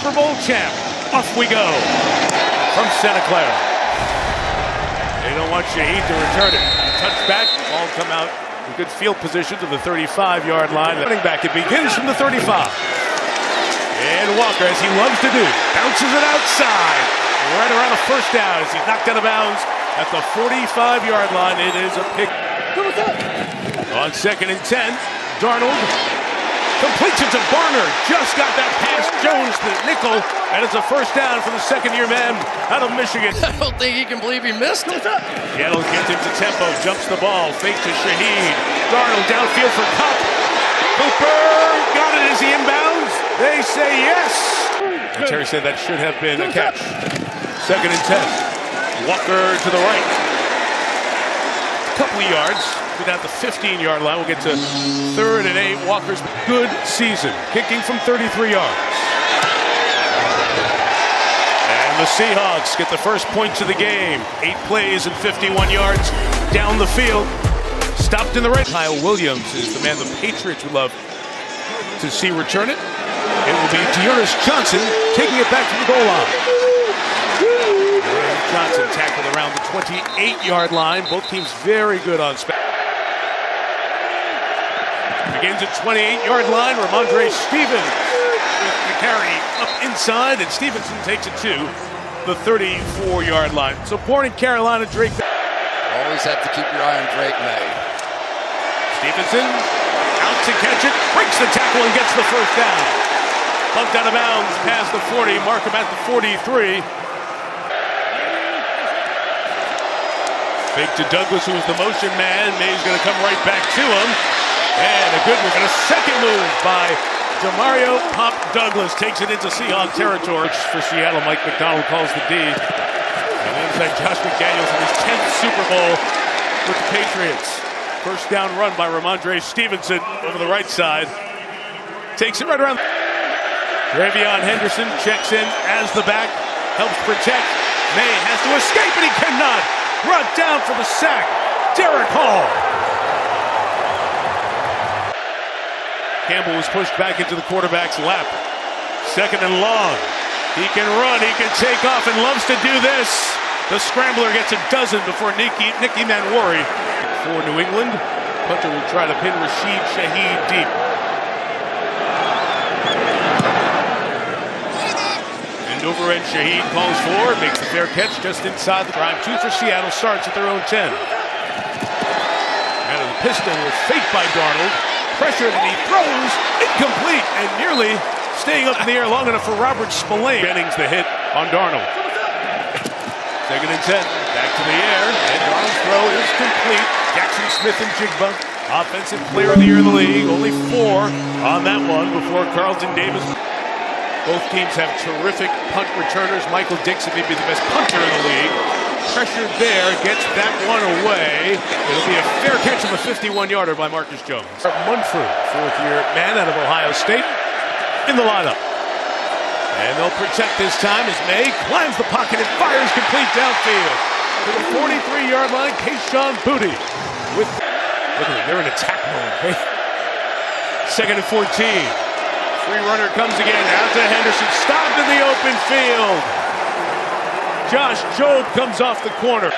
Super Bowl champ. Off we go from Santa Clara. They don't want Shaheed to return it. Touchback, ball come out in good field position to the 35-yard line. Running back, it begins from the 35. And Walker, as he loves to do, bounces it outside. Right around a first down as he's knocked out of bounds at the 45-yard line. It is a pick. On 2nd and 10, Darnold completes it to Barner. Just got that past Jones, the nickel, and it's a first down for the second-year man out of Michigan. I don't think he can believe he missed it. Seattle gets into tempo, jumps the ball, fake to Shaheed. Darnold downfield for Kupp. Cooper got it as he inbounds. They say yes. And Terry said that should have been a catch. 2nd and 10. Walker to the right. A couple of yards. We're down at the 15-yard line. We'll get to 3rd and 8. Walker's good season, kicking from 33 yards. And the Seahawks get the first points of the game. 8 plays and 51 yards down the field. Stopped in the red. Kyle Williams is the man the Patriots would love to see return it. It will be Dearness Johnson taking it back to the goal line. Johnson tackled around the 28-yard line. Both teams very good on special. Begins at 28-yard line. Ramondre Stevens with the carry up inside, and Stevenson takes it to the 34-yard line. So born in Carolina, Drake. Always have to keep your eye on Drake May. Stevenson out to catch it, breaks the tackle and gets the first down. Bumped out of bounds past the 40, mark him at the 43. Fake to Douglas, who was the motion man. May's going to come right back to him. And a good move, and a second move by Demario Pop Douglas takes it into Seahawk territory. For Seattle, Mike McDonald calls the D. And inside Josh McDaniels in his 10th Super Bowl with the Patriots. First down run by Ramondre Stevenson over the right side. Takes it right around. Ravion Henderson checks in as the back, helps protect. May has to escape, and he cannot. Brought down for the sack, Derek Hall. Campbell was pushed back into the quarterback's lap. 2nd and long. He can run, he can take off, and loves to do this. The scrambler gets a dozen before Nicky Manwari. For New England, punter will try to pin Rashid Shaheed deep. Over and Shaheed calls for, makes the fair catch just inside the prime. 2 for Seattle, starts at their own 10. And the pistol was faked by Darnold. Pressured and he throws, incomplete, and nearly staying up in the air long enough for Robert Spillane. Jennings the hit on Darnold. 2nd and 10, back to the air, and Darnold's throw is complete. Jackson Smith and Jigba, offensive player of the year in the league. Only 4 on that one before Carlton Davis. Both teams have terrific punt returners. Michael Dixon may be the best punter in the league. Pressured there, gets that one away. It'll be a fair catch of a 51-yarder by Marcus Jones. Munford, 4th-year man out of Ohio State, in the lineup. And they'll protect this time as May climbs the pocket and fires complete downfield. To the 43-yard line, Kayshon Boutte with... Look at it, they're in attack mode. 2nd and 14. Free runner comes again, out to Henderson, stopped in the open field. Josh Jobe comes off the corner.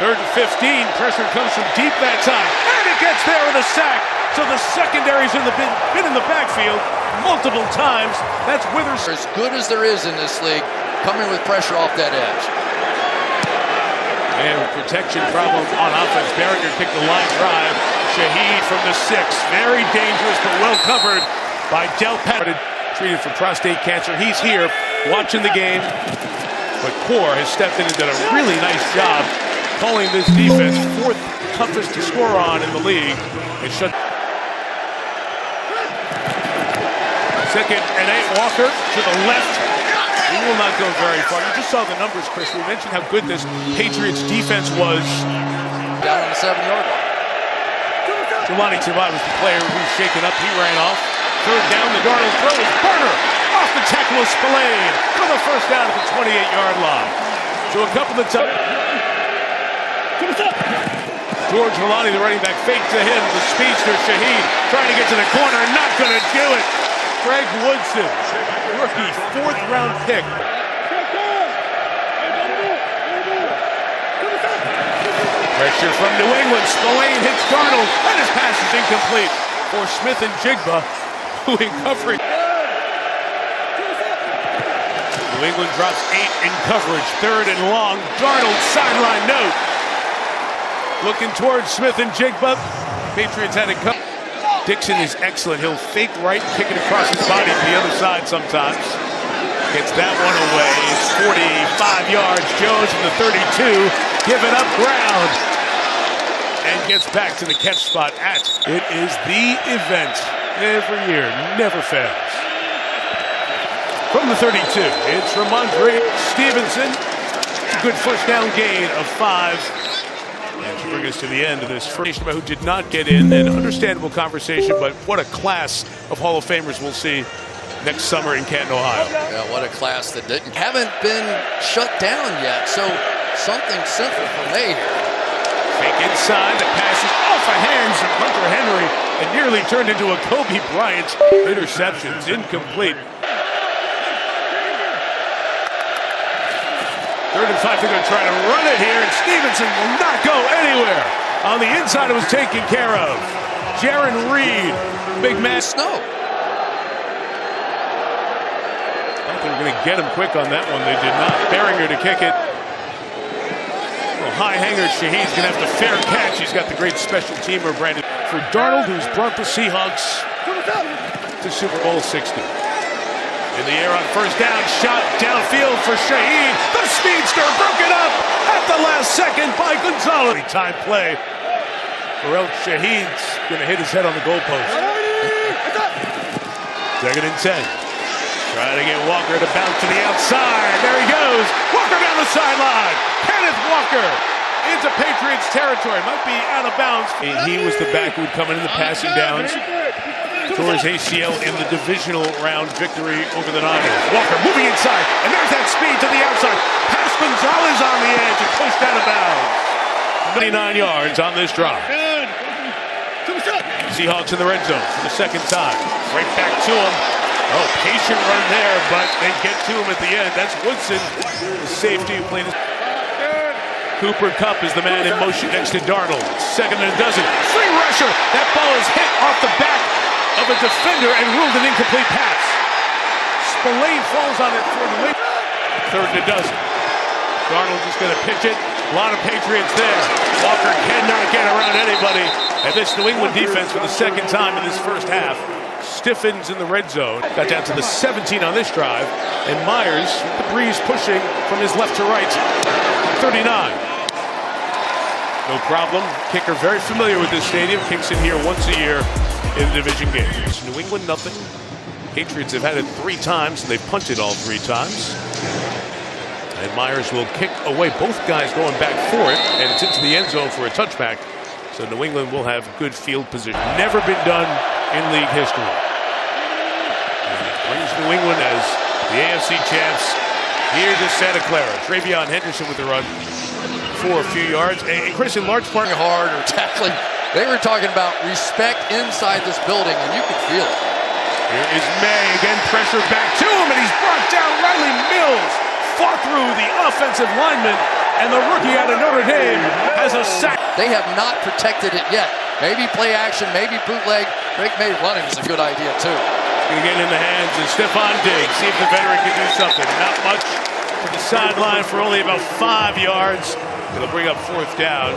3rd and 15, pressure comes from deep that time, and it gets there with a sack. So the secondary's in the been in the backfield multiple times. That's Withers. As good as there is in this league, coming with pressure off that edge. And protection problem on offense. Barringer picked the line drive. Shaheed from the 6. Very dangerous, but well covered by Del Patton. Treated for prostate cancer. He's here watching the game. But Core has stepped in and done a really nice job calling this defense 4th toughest to score on in the league. It shut. 2nd and 8. Walker to the left. He will not go very far. You just saw the numbers, Chris. We mentioned how good this Patriots defense was. Down on the 7-yard line. Jelani Tavai was the player who was shaken up. He ran off. 3rd down, the Darnold throw is Barner off the tackle of Spillane for the first down at the 28-yard line. So a couple of times. George Jelani, the running back, fake to him. The speedster Shaheed trying to get to the corner, not going to do it. Greg Woodson, rookie, 4th-round pick. Pressure from New England. Spillane hits Darnold, and his pass is incomplete for Smith and Jigba, who in coverage. New England drops 8 in coverage. 3rd and long. Darnold sideline note. Looking towards Smith and Jigba. Patriots had it covered. Dixon is excellent. He'll fake right, kick it across his body to the other side sometimes. Gets that one away. It's 45 yards. Jones in the 32. Giving up ground. And gets back to the catch spot at. It is the event every year. Never fails. From the 32, it's Ramondre Stevenson. A good first down gain of 5. And to bring us to the end of this first who did not get in, an understandable conversation, but what a class of Hall of Famers we'll see next summer in Canton, Ohio. Yeah, what a class that haven't been shut down yet, so something simple for me here. Fake inside, the pass is off the hands of Hunter Henry and nearly turned into a Kobe Bryant interception. It's incomplete. 3rd and 5, they're going to try to run it here, and Stevenson will not go anywhere. On the inside, it was taken care of. Jaron Reed, big man. Snow. I think we're going to get him quick on that one. They did not. Beringer to kick it. Well, high hanger, Shaheed's going to have to fair catch. He's got the great special teamer, Brandon. For Darnold, who's brought the Seahawks to Super Bowl 60. In the air on 1st down, shot downfield for Shaheed. The speedster broken up at the last second by Gonzalez. Time play for El Shaheed's going to hit his head on the goalpost. 2nd and 10. Trying to get Walker to bounce to the outside. There he goes. Walker down the sideline. Kenneth Walker into Patriots territory. Might be out of bounds. He was the back who would come in the passing downs. Tore his ACL in the divisional round victory over the Niners. Walker moving inside, and there's that speed to the outside. Pass Gonzalez on the edge and pushed out of bounds. 29 yards on this drive. Seahawks in the red zone for the 2nd time. Right back to him. Oh, patient run there, but they get to him at the end. That's Woodson, the safety who played. Cooper Kupp is the man in motion next to Darnold. 2nd and a dozen. Free rusher. That ball is hit off the back of a defender and ruled an incomplete pass. Spillane falls on it for the win. 3rd and a dozen. Darnold just going to pitch it. A lot of Patriots there. Walker cannot get around anybody. And this New England defense for the 2nd time in this first half stiffens in the red zone. Got down to the 17 on this drive. And Myers, the breeze pushing from his left to right. 39. No problem. Kicker very familiar with this stadium. Kicks in here once a year in the division games. New England, nothing. Patriots have had it 3 times, and they've punted all 3 times. And Myers will kick away. Both guys going back for it, and it's into the end zone for a touchback. So New England will have good field position. Never been done in league history. And it brings New England as the AFC champs here to Santa Clara. Travion Henderson with the run for a few yards. And Chris, in large part, hard or tackling. They were talking about respect inside this building, and you could feel it. Here is May, again pressure back to him, and he's brought down. Riley Mills fought through the offensive lineman, and the rookie out of Notre Dame has a sack. They have not protected it yet. Maybe play action, maybe bootleg. Drake May running is a good idea, too. Gonna get in the hands of Stephon Diggs, see if the veteran can do something. Not much to the sideline for only about 5 yards. It'll bring up 4th down.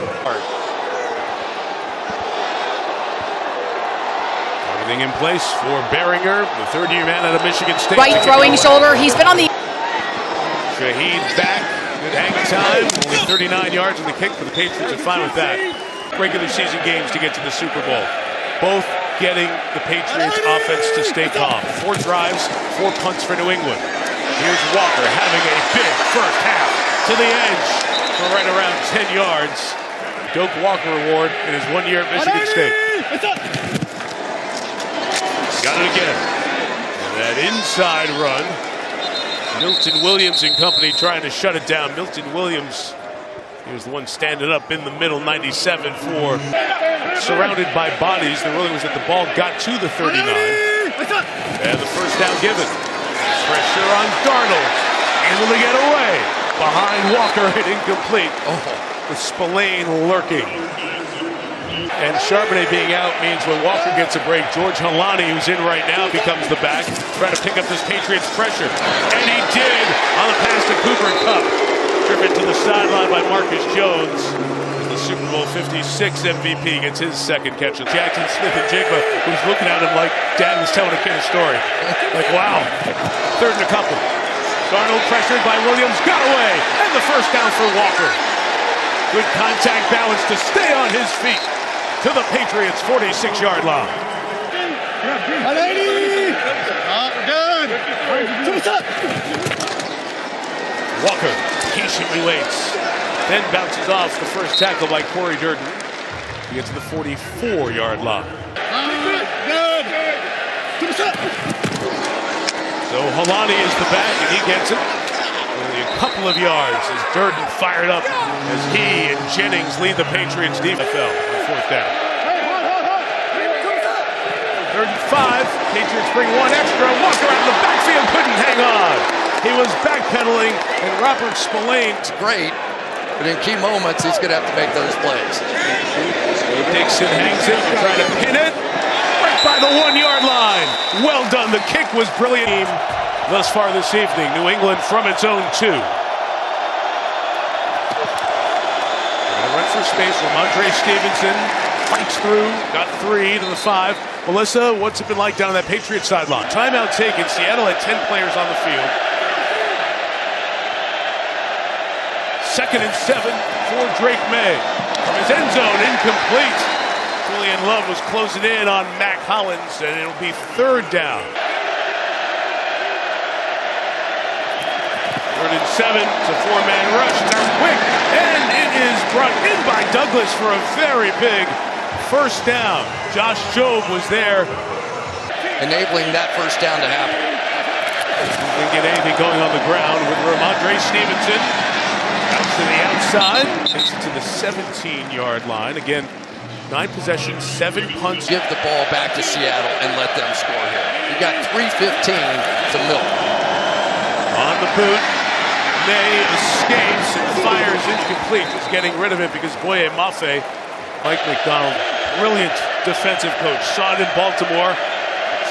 Everything in place for Beringer, the 3rd-year man out of Michigan State. Right throwing shoulder. He's been on the... Shaheed's back. Good hang time. Only 39 yards in the kick for the Patriots are fine with that. Regular season games to get to the Super Bowl. Both getting the Patriots offense to stay calm. 4 drives, 4 punts for New England. Here's Walker having a big first half to the edge for right around 10 yards. Doak Walker Award in his 1 year at Michigan State. Got it again. And that inside run. Milton Williams and company trying to shut it down. Milton Williams, he was the one standing up in the middle, 97 for. Surrounded by bodies. The ruling was that the ball got to the 39. And the first down given. Pressure on Darnold. Able to get away. Behind Walker and incomplete. With Spillane lurking. And Charbonnet being out means when Walker gets a break, George Holani, who's in right now, becomes the back. Trying to pick up this Patriots pressure. And he did on the pass to Cooper Kupp. Driven to the sideline by Marcus Jones. The Super Bowl 56 MVP gets his second catch. And Jackson Smith and Jigba, who's looking at him like Dad was telling a kid a story. Like, wow. Third and a couple. Darnold pressured by Williams, got away. And the first down for Walker. Good contact balance to stay on his feet. To the Patriots' 46-yard line. Walker patiently waits, then bounces off the first tackle by Corey Durden. He gets to the 44-yard line. So Holani is the back, and he gets it. Only a couple of yards as Durden fired up as he and Jennings lead the Patriots defense on fourth down. 3rd and 5. Patriots bring one extra. Walker out of the backfield, couldn't hang on. He was backpedaling, and Robert Spillane. Great, but in key moments, he's going to have to make those plays. Dixon hangs it, trying to pin it. Right by the 1-yard line. Well done. The kick was brilliant. Thus far this evening, New England from its own 2. They're going to run for space. Ramondre Stevenson fights through, got 3 to the 5. Melissa, what's it been like down on that Patriots sideline? Timeout taken. Seattle had 10 players on the field. 2nd and 7 for Drake May. From his end zone, incomplete. Julian Love was closing in on Mac Hollins, and it'll be 3rd down. 3rd and 7. It's a 4-man rush. They're quick, and it is brought in by Douglas for a very big first down. Josh Jobe was there, enabling that first down to happen. Didn't get anything going on the ground with Ramondre Stevenson. Out to the outside, takes it to the 17-yard line. Again, 9 possessions, 7 punts. Give the ball back to Seattle and let them score here. You got 3:15 to milk. On the boot, May escapes and fires incomplete. Just getting rid of it because Boye Mafe, Mike McDonald, brilliant defensive coach. Saw it in Baltimore,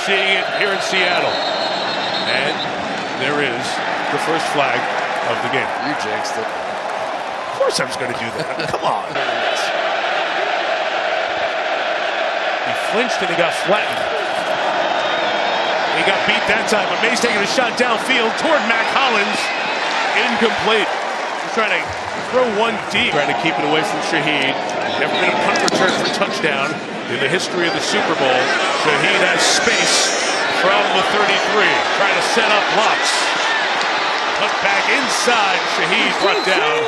seeing it here in Seattle. And there is the first flag of the game. You jinxed it. Of course I was going to do that. Come on. He flinched and he got flattened. He got beat that time, but May's taking a shot downfield toward Mac Hollins. Incomplete. He's trying to throw one deep. Trying to keep it away from Shaheed. Never been a punt return for touchdown in the history of the Super Bowl. Shaheed has space from the 33. Trying to set up blocks. Put back inside. Shaheed brought down.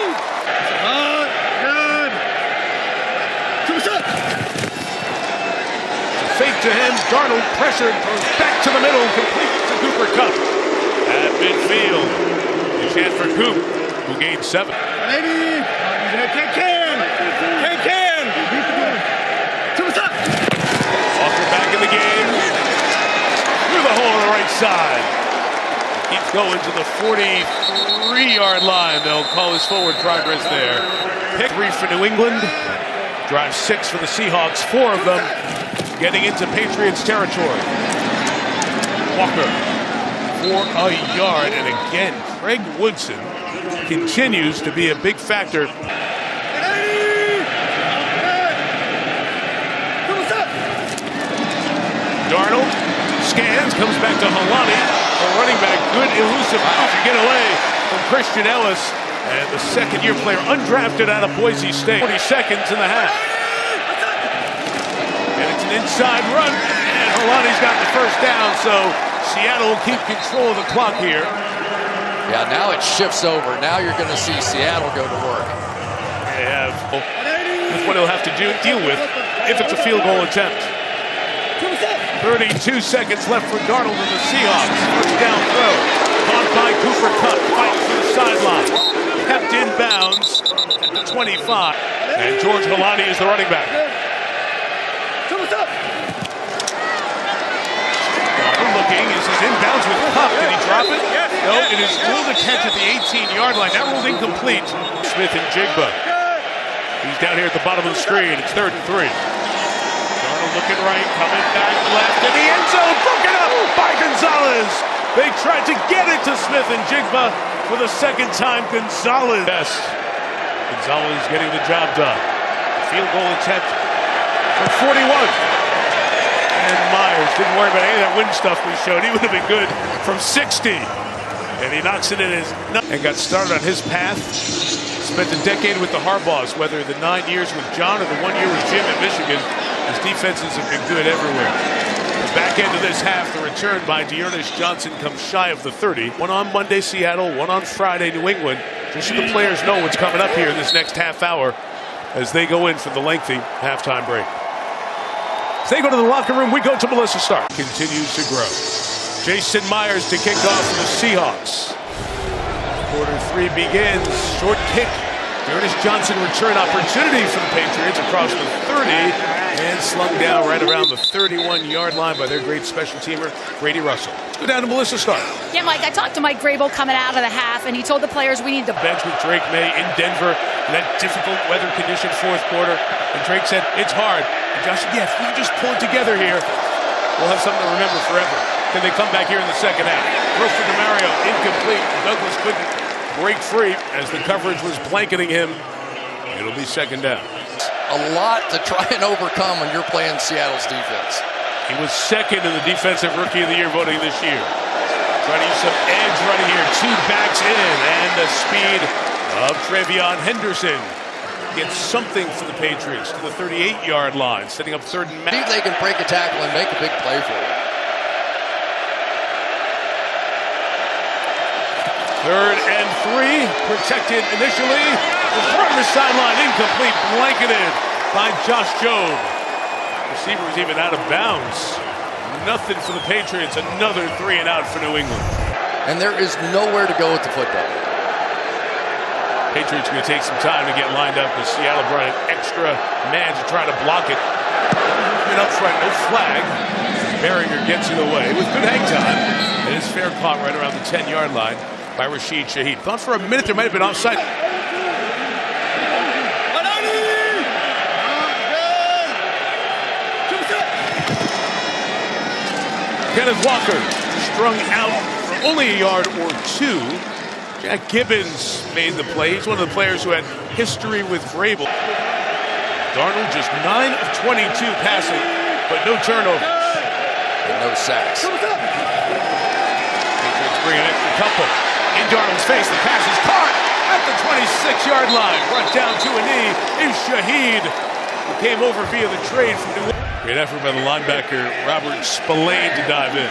Fake to him. Darnold pressured. Throws back to the middle. Complete to Cooper Kupp. At midfield. A chance for Coop, who gained 7. Walker back in the game. Through the hole on the right side. Keeps going to the 43-yard line. They'll call his forward progress there. Pick 3 for New England. Drive 6 for the Seahawks. 4 of them getting into Patriots territory. Walker for a yard. And again, Craig Woodson continues to be a big factor. Darnold scans, comes back to Holani. The running back, good elusive to get away from Christian Ellis. And the second-year player undrafted out of Boise State. 40 seconds in the half. And it's an inside run. And Holani's got the first down, so Seattle will keep control of the clock here. Yeah, now it shifts over. Now you're going to see Seattle go to work. They have what he'll have to deal with if it's a field goal attempt. 32 seconds left for Darnold and the Seahawks. First down throw. Caught by Cooper Kupp. Fighting for the sideline. Kept in bounds at the 25. And George Holani is the running back. Walker looking. This is inbounds with Cup. Did he drop it? No, it is ruled a catch at the 18-yard line. That ruled incomplete. Smith and Jigba. He's down here at the bottom of the screen. It's 3rd and 3. Darnold looking right, coming back left in the end zone. Broken up by Gonzalez. They tried to get it to Smith and Jigba for the second time. Gonzalez. Gonzalez getting the job done. Field goal attempt for 41. And Myers didn't worry about any of that wind stuff we showed. He would have been good from 60. And he knocks it in and got started on his path. Spent a decade with the Harbaughs, whether the 9 years with John or the 1 year with Jim at Michigan. His defenses have been good everywhere. The back end of this half, the return by Dearness Johnson comes shy of the 30. One on Monday, Seattle. One on Friday, New England. Just so the players know what's coming up here in this next half hour as they go in for the lengthy halftime break. As they go to the locker room, we go to Melissa Stark. Continues to grow. Jason Myers to kick off for the Seahawks. Quarter 3 begins. Short kick. Dearness Johnson return opportunity for the Patriots across the 30 and slung down right around the 31-yard line by their great special teamer, Grady Russell. Let's go down to Melissa Stark. Yeah, Mike, I talked to Mike Vrabel coming out of the half, and he told the players we need to bench with Drake May in Denver in that difficult weather condition 4th quarter. And Drake said, it's hard. And Josh said, yeah, if we just pull it together here, we'll have something to remember forever. Then they come back here in the second half. Throw for DeMario, incomplete. Douglas couldn't break free as the coverage was blanketing him. It'll be second down. A lot to try and overcome when you're playing Seattle's defense. He was second in the Defensive Rookie of the Year voting this year. Trying to use some edge running here. 2 backs in, and the speed of Trevion Henderson gets something for the Patriots to the 38-yard line, setting up 3rd and See if they can break a tackle and make a big play for it. 3rd and 3, protected initially. Was from the sideline, incomplete, blanketed by Josh Jobe. Receiver was even out of bounds. Nothing for the Patriots. Another 3 and out for New England. And there is nowhere to go with the football. Patriots going to take some time to get lined up as Seattle brought an extra man to try to block it. And up front, no flag. Barringer gets it away with good hang time. And it's fair caught right around the 10-yard line by Rashid Shaheed. Thought for a minute there might have been offside. Kenneth Walker strung out for only a yard or 2. Jack Gibbons made the play. He's one of the players who had history with Vrabel. Darnold just 9 of 22 passing, but no turnovers. And no sacks. Patriots bring an extra couple. In Darnold's face, the pass is caught at the 26-yard line. Brought down to a knee is Shaheed, who came over via the trade from New England. Great effort by the linebacker, Robert Spillane, to dive in.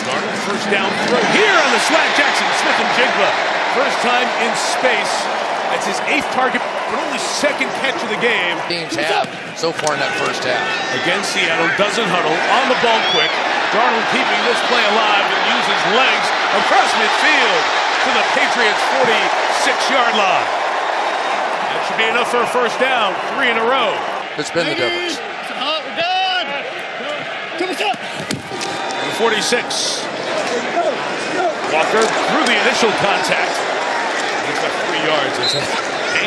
Darnold first down throw here on the slant. Jackson, Smith and Jigba. First time in space. That's his 8th target, but only 2nd catch of the game. Teams have so far in that first half. Again, Seattle doesn't huddle, on the ball quick. Darnold keeping this play alive and uses legs across midfield to the Patriots' 46-yard line. That should be enough for a first down, 3 in a row. It's been the difference. The 46. Walker through the initial contact. He's got 3 yards as an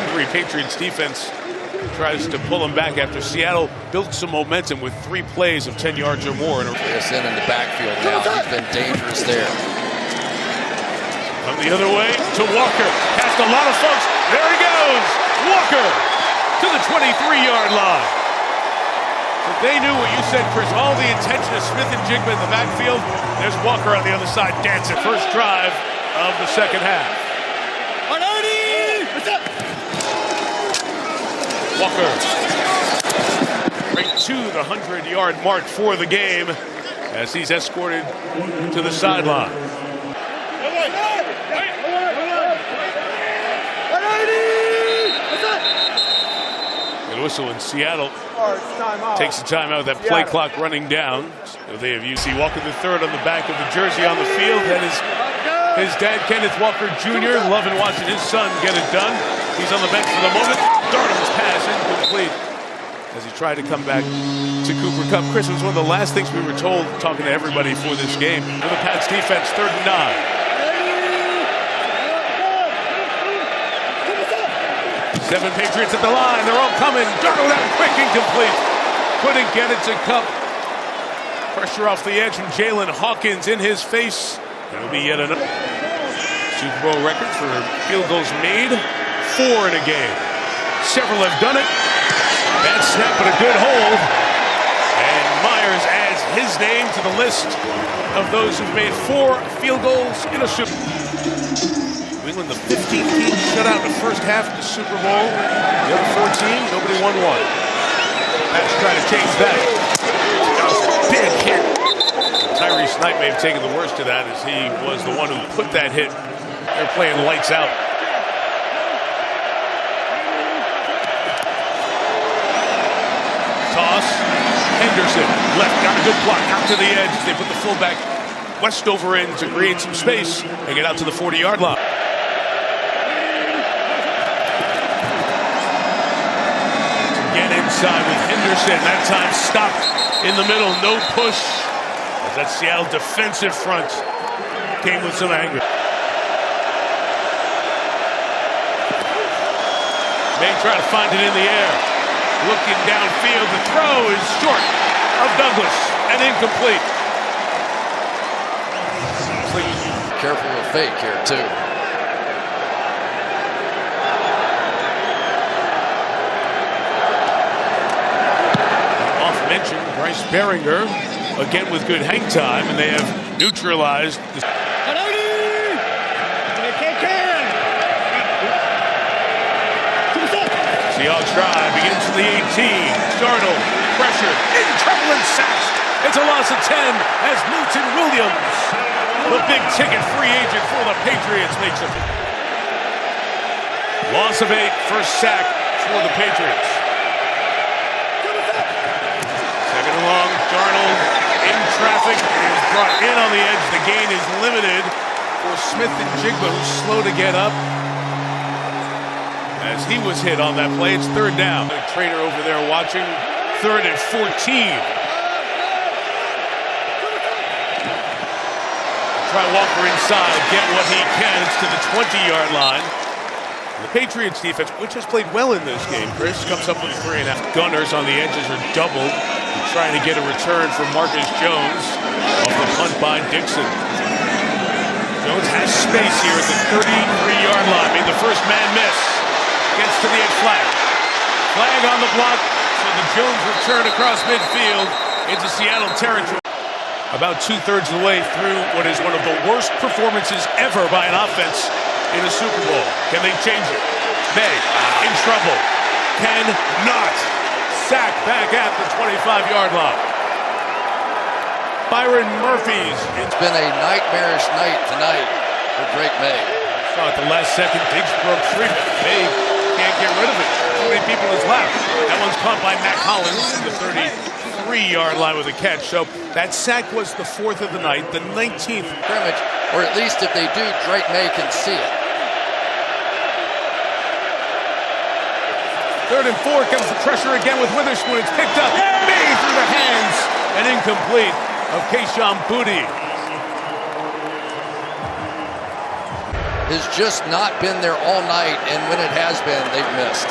angry Patriots defense tries to pull him back after Seattle built some momentum with 3 plays of 10 yards or more. Yes, in the backfield now. He's been dangerous there. From the other way to Walker. Past a lot of folks. There he goes. Walker to the 23-yard line. But they knew what you said, Chris. All the attention of Smith and Jigba in the backfield. There's Walker on the other side dancing. First drive of the second half. Walker right to the 100-yard mark for the game as he's escorted to the sideline. Whistle in Seattle takes the timeout. That play clock running down. So they have UC Walker the third on the back of the jersey on the field. That is his dad, Kenneth Walker Jr., loving watching his son get it done. He's on the bench for the moment. Darnold's pass incomplete. as he tried to come back to Cooper Kupp. Chris, it was one of the last things we were told talking to everybody for this game. For the Pats defense, 3rd and 9. 7 Patriots at the line. They're all coming. Darnold out quick, incomplete. Couldn't get it to Kupp. Pressure off the edge from Jalen Hawkins in his face. That'll be yet another Super Bowl record for field goals made. 4 in a game. Several have done it. Bad snap, but a good hold. And Myers adds his name to the list of those who've made 4 field goals in a Super Bowl. New England, the 15th team shut out in the first half of the Super Bowl. The other 14, nobody won one. Pats trying to change that. That was a big hit. Tyree Snipe may have taken the worst of that, as he was the one who put that hit. They're playing lights out. Toss. Henderson left, got a good block out to the edge. They put the fullback Westover in to create some space and get out to the 40-yard line. Again inside with Henderson. That time stopped in the middle. No push. As that Seattle defensive front came with some anger. May try to find it in the air. Looking downfield, the throw is short of Douglas and incomplete. Careful with fake here, too. Off mention, Bryce Behringer, again with good hang time, and they have neutralized the Seahawks drive begins from the 18. Darnold, pressure, in trouble and sacked. It's a loss of 10 as Milton Williams, the big ticket free agent for the Patriots, makes it. Loss of 8, first sack for the Patriots. Second and long, Darnold in traffic is brought in on the edge. The gain is limited for Smith and Jigba, who's slow to get up. As he was hit on that play, it's 3rd down. The trainer over there watching. 3rd and 14. Try Walker inside, get what he can. It's to the 20-yard line. The Patriots defense, which has played well in this game, Chris, comes up with 3.5. Gunners on the edges are doubled, trying to get a return from Marcus Jones off the punt by Dixon. Jones has space here at the 33-yard line. Made the first man miss. Gets to the edge flag. Flag on the block for the Jones return across midfield into Seattle territory. About 2/3 of the way through what is one of the worst performances ever by an offense in a Super Bowl. Can they change it? May in trouble. Cannot. Sack back at the 25-yard line. Byron Murphy's. It's been a nightmarish night tonight for Drake May. Saw at the last second, Diggs broke free. May can't get rid of it. Too many people is left. That one's caught by Matt Collins to the 33-yard line with a catch. So that sack was the 4th of the night, the 19th. Scrimmage, or at least if they do, Drake May can see it. 3rd and 4 comes the pressure again with Witherspoon. It's picked up. May through the hands and incomplete of Kayshon Boutte. Has just not been there all night, and when it has been, they've missed.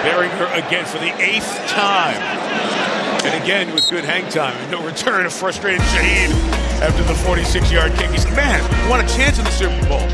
Behringer again for the 8th time. And again with good hang time. No return, a frustrated Shaheed after the 46-yard kick. He said, man, we want a chance in the Super Bowl.